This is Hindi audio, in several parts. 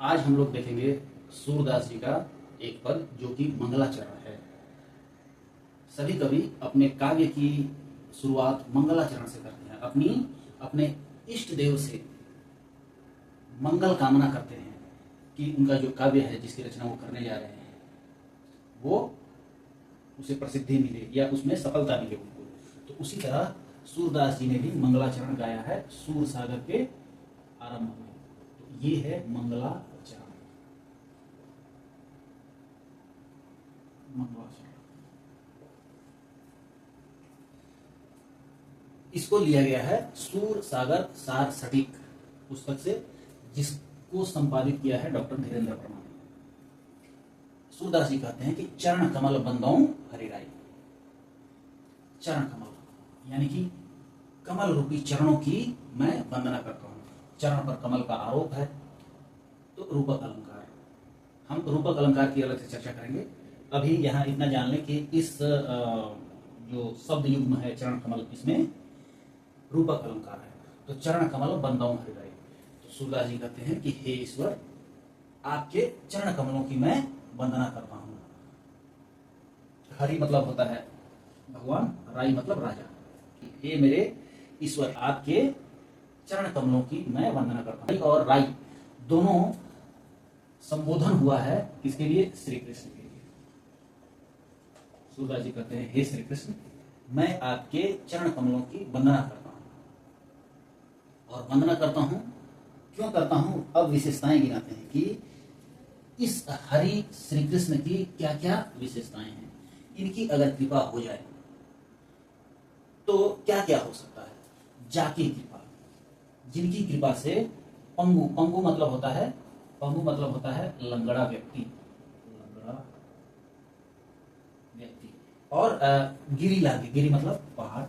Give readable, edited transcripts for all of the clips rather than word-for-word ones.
आज हम लोग देखेंगे सूरदास जी का एक पद जो कि मंगलाचरण है। सभी कवि अपने काव्य की शुरुआत मंगलाचरण से करते हैं, अपने इष्ट देव से मंगल कामना करते हैं कि उनका जो काव्य है, जिसकी रचना वो करने जा रहे हैं, वो उसे प्रसिद्धि मिले या उसमें सफलता मिले उनको। तो उसी तरह सूरदास जी ने भी मंगलाचरण गाया है सूर सागर के आरंभ में। तो ये है मंगलाचरण। इसको लिया गया है सूर सागर सार सटीक पुस्तक से, जिसको संपादित किया है डॉक्टर धीरेन्द्र वर्मा ने। सूरदास जी कहते हैं कि चरण कमल बंदौ हरिराई। चरण कमल यानी कि कमल रूपी चरणों की मैं वंदना करता हूं। चरण पर कमल का आरोप है, तो रूपक अलंकार, हम रूपक अलंकार की अलग से चर्चा करेंगे। अभी यहाँ इतना जान लें कि इस जो शब्द युग्म है चरण कमल, इसमें रूपक अलंकार है। तो चरण कमल बंदौ हरिराई। तो सूरदास जी कहते हैं कि हे ईश्वर, आपके चरण कमलों की मैं वंदना करता हूं। हरि मतलब होता है भगवान, राई मतलब राजा। हे मेरे ईश्वर, आपके चरण कमलों की मैं वंदना करता हूं। और राई दोनों संबोधन हुआ है किसके लिए? श्री कृष्ण के लिए। सूरदास जी कहते हैं हे श्री कृष्ण, मैं आपके चरण कमलों की वंदना करता हूं। और वंदना करता हूं क्यों करता हूं? अब विशेषताएं गिनाते हैं कि इस हरि श्री कृष्ण की क्या क्या विशेषताएं हैं। इनकी अगर कृपा हो जाए तो क्या क्या हो सकता है? जाकी कृपा, जिनकी कृपा से पंगु, पंगु मतलब होता है लंगड़ा व्यक्ति, और गिरी लागे, गिरी मतलब पहाड़,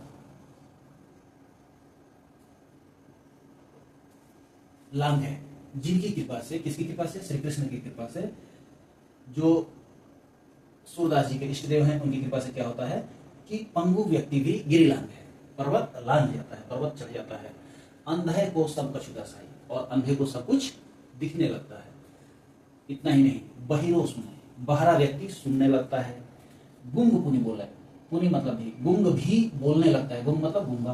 लांग है, जिनकी कृपा से, किसकी कृपा से? श्री कृष्ण की कृपा से। जो सूरदास जी के इष्ट देव हैं, उनकी कृपा से क्या होता है कि पंगु व्यक्ति भी गिरिलांग है, पर्वत लांग जाता है, पर्वत चढ़ जाता है। अंधे को सब कछु दर्शाई, और अंधे को सब कुछ दिखने लगता है। इतना ही नहीं, बहिरो सुने, बहरा व्यक्ति सुनने लगता है। गुंग पुनि बोले, पुनि मतलब भी, गुंग भी बोलने लगता है। गुंग मतलब गूंगा,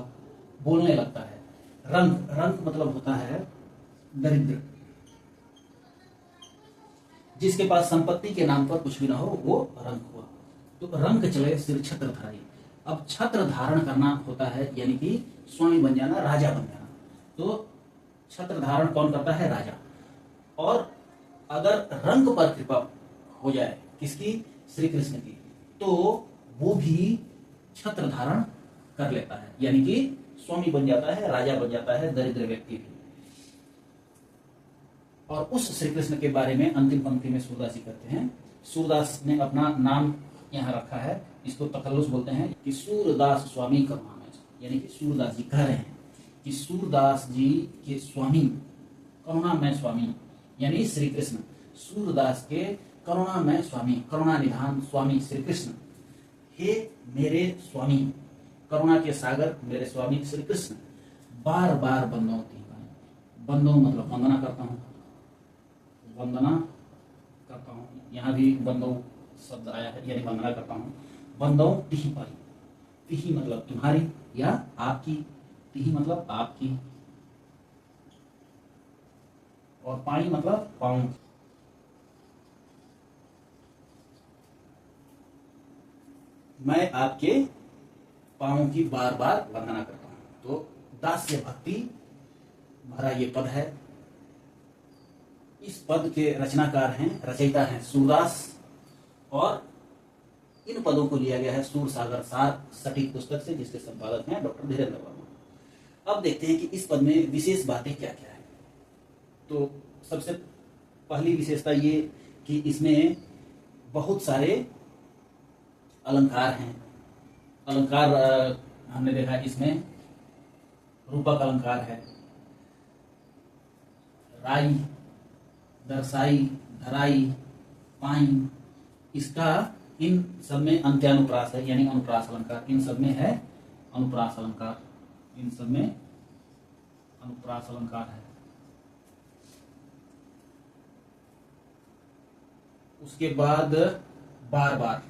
बोलने लगता है। रंग, रंग मतलब होता है दरिद्र, जिसके पास संपत्ति के नाम पर कुछ भी ना हो, वो रंक हुआ। तो रंक चले सिर छत्रधारी। अब छत्र धारण करना होता है, यानी कि स्वामी बन जाना, राजा बन जाना। तो छत्र धारण कौन करता है? राजा। और अगर रंक पर कृपा हो जाए, किसकी? श्री कृष्ण की, तो वो भी छत्र धारण कर लेता है, यानी कि स्वामी बन जाता है, राजा बन जाता है, दरिद्र व्यक्ति भी। और उस श्री कृष्ण के बारे में अंतिम पंक्ति में सूरदास जी कहते हैं, सूरदास ने अपना नाम यहाँ रखा है, इसको तखल्लुस बोलते हैं, कि सूरदास स्वामी करुणामय। यानी कि सूरदास जी कह रहे हैं कि सूरदास जी के स्वामी, करुणामय स्वामी यानी श्री कृष्ण, सूरदास के करुणामय स्वामी, करुणा निधान स्वामी श्री कृष्ण, हे मेरे स्वामी, करुणा के सागर मेरे स्वामी श्री कृष्ण, बार बार बंदौ ती। बंदौ मतलब वंदना करता हूँ, वंदना करता हूँ। यहाँ भी बंदौ शब्द आया है, यानी वंदना करता हूँ। बंदौ तिहि पाई, तिहि मतलब तुम्हारी या आपकी, तिहि मतलब आपकी, और पाई मतलब पाँव। मैं आपके पाँव की बार बार वंदना करता हूँ। तो दास्य भक्ति भरा ये पद है। इस पद के रचनाकार हैं, रचयिता हैं सूरदास, और इन पदों को लिया गया है सूर सागर सार सटीक पुस्तक से, जिसके संपादक हैं डॉक्टर धीरेन्द्र वर्मा। अब देखते हैं कि इस पद में विशेष बातें क्या क्या है। तो सबसे पहली विशेषता ये कि इसमें बहुत सारे अलंकार हैं। अलंकार हमने देखा, इसमें रूपक अलंकार है, राई, दर्शाई, धराई, पाई, इसका इन सब में अंत्यानुप्रास है, यानी अनुप्रास अलंकार। इन सब में है अनुप्रास अलंकार, इन सब में अनुप्रास अलंकार है। उसके बाद बार बार,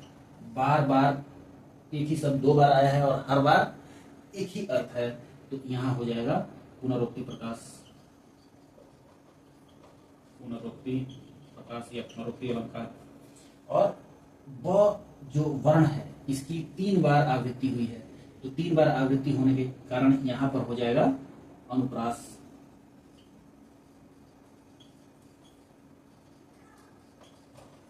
बार बार एक ही शब्द दो बार आया है और हर बार एक ही अर्थ है, तो यहां हो जाएगा पुनरुक्ति प्रकाश, पुनरुक्ति प्रकाश या पुनरुक्ति अलंकार। और वह जो वर्ण है इसकी 3 बार आवृत्ति हुई है, तो 3 बार आवृत्ति होने के कारण यहां पर हो जाएगा अनुप्रास।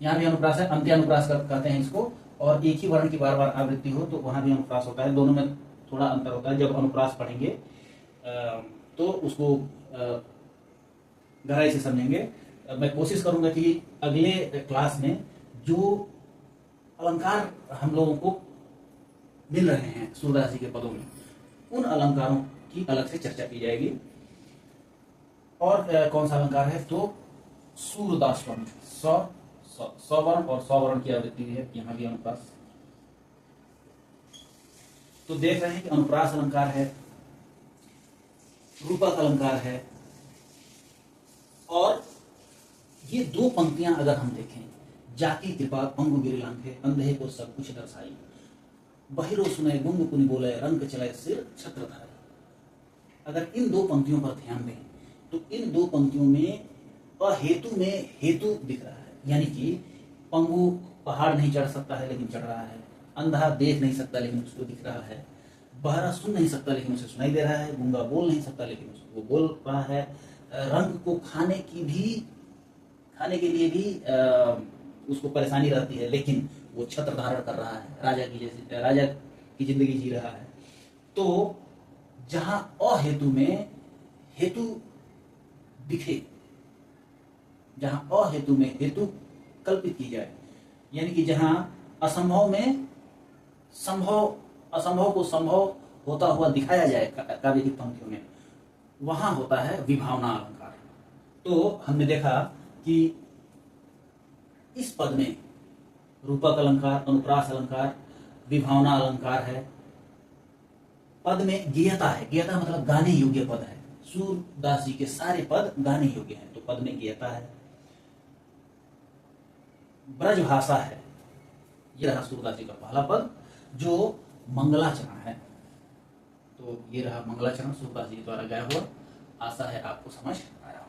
यहां भी अनुप्रास है, अंत्य अनुप्रास कहते हैं इसको। और एक ही वर्ण की बार बार आवृत्ति हो तो वहां भी अनुप्रास होता है, दोनों में थोड़ा अंतर होता है। जब अनुप्रास पढ़ेंगे तो उसको गहराई से समझेंगे। मैं कोशिश करूंगा कि अगले क्लास में जो अलंकार हम लोगों को मिल रहे हैं सूरदास जी के पदों में, उन अलंकारों की अलग से चर्चा की जाएगी। और कौन सा अलंकार है, तो सूरदास वर्ण, स्वर्ण और स्वर्ण की आवृत्ति है, यहां भी अनुप्रास। तो देख रहे हैं कि अनुप्रास अलंकार है, रूपक अलंकार है। और ये 2 पंक्तियां अगर हम देखें, जाति कृपा पंगु गिरिलांघे, अंधे को सब कुछ दर्शाई, बहिरो सुने गुंग पुनि बोले, रंग चले सिर छत्र धारे। अगर इन 2 पंक्तियों पर ध्यान दें तो इन 2 पंक्तियों में अहेतु में हेतु दिख रहा है। यानी कि पंगु पहाड़ नहीं चढ़ सकता है लेकिन चढ़ रहा है, अंधा देख नहीं सकता लेकिन उसको दिख रहा है, बहरा सुन नहीं सकता लेकिन उसे सुनाई दे रहा है, गूंगा बोल नहीं सकता लेकिन उसको बोल रहा है, रंग को खाने के लिए भी उसको परेशानी रहती है लेकिन वो छत्र धारण कर रहा है, राजा की जिंदगी जी रहा है। तो जहां अहेतु में हेतु दिखे, जहां अहेतु में हेतु कल्पित की जाए, यानी कि जहां असंभव में असंभव को संभव होता हुआ दिखाया जाए काव्य की पंक्तियों में, वहां होता है विभावना अलंकार। तो हमने देखा कि इस पद में रूपक अलंकार, अनुप्रास अलंकार, विभावना अलंकार है। पद में गेयता है, गेयता मतलब गाने योग्य पद है। सूरदास जी के सारे पद गाने योग्य हैं, तो पद में गेयता है। ब्रज भाषा है, यह रहा सूरदास जी का पहला पद जो मंगलाचरण है। तो ये रहा मंगलाचरण सूरदास जी द्वारा गाया हुआ। आशा है आपको समझ आया।